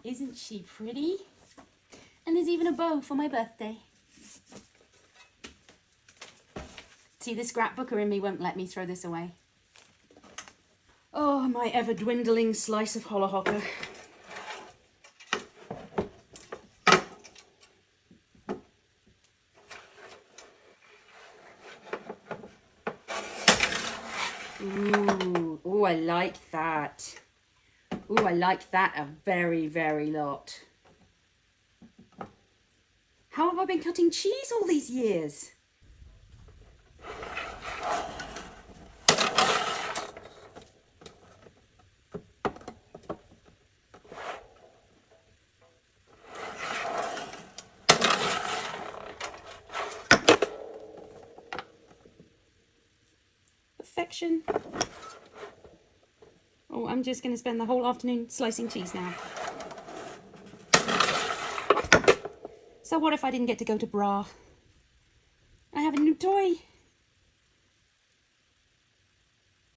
Isn't she pretty? And there's even a bow for my birthday. See, the scrapbooker in me won't let me throw this away. Oh, my ever-dwindling slice of hollyhocker. Ooh, I like that. Ooh, I like that a very, very lot. How have I been cutting cheese all these years? Perfection. Oh, I'm just going to spend the whole afternoon slicing cheese now. So what if I didn't get to go to Bra? I have a new toy.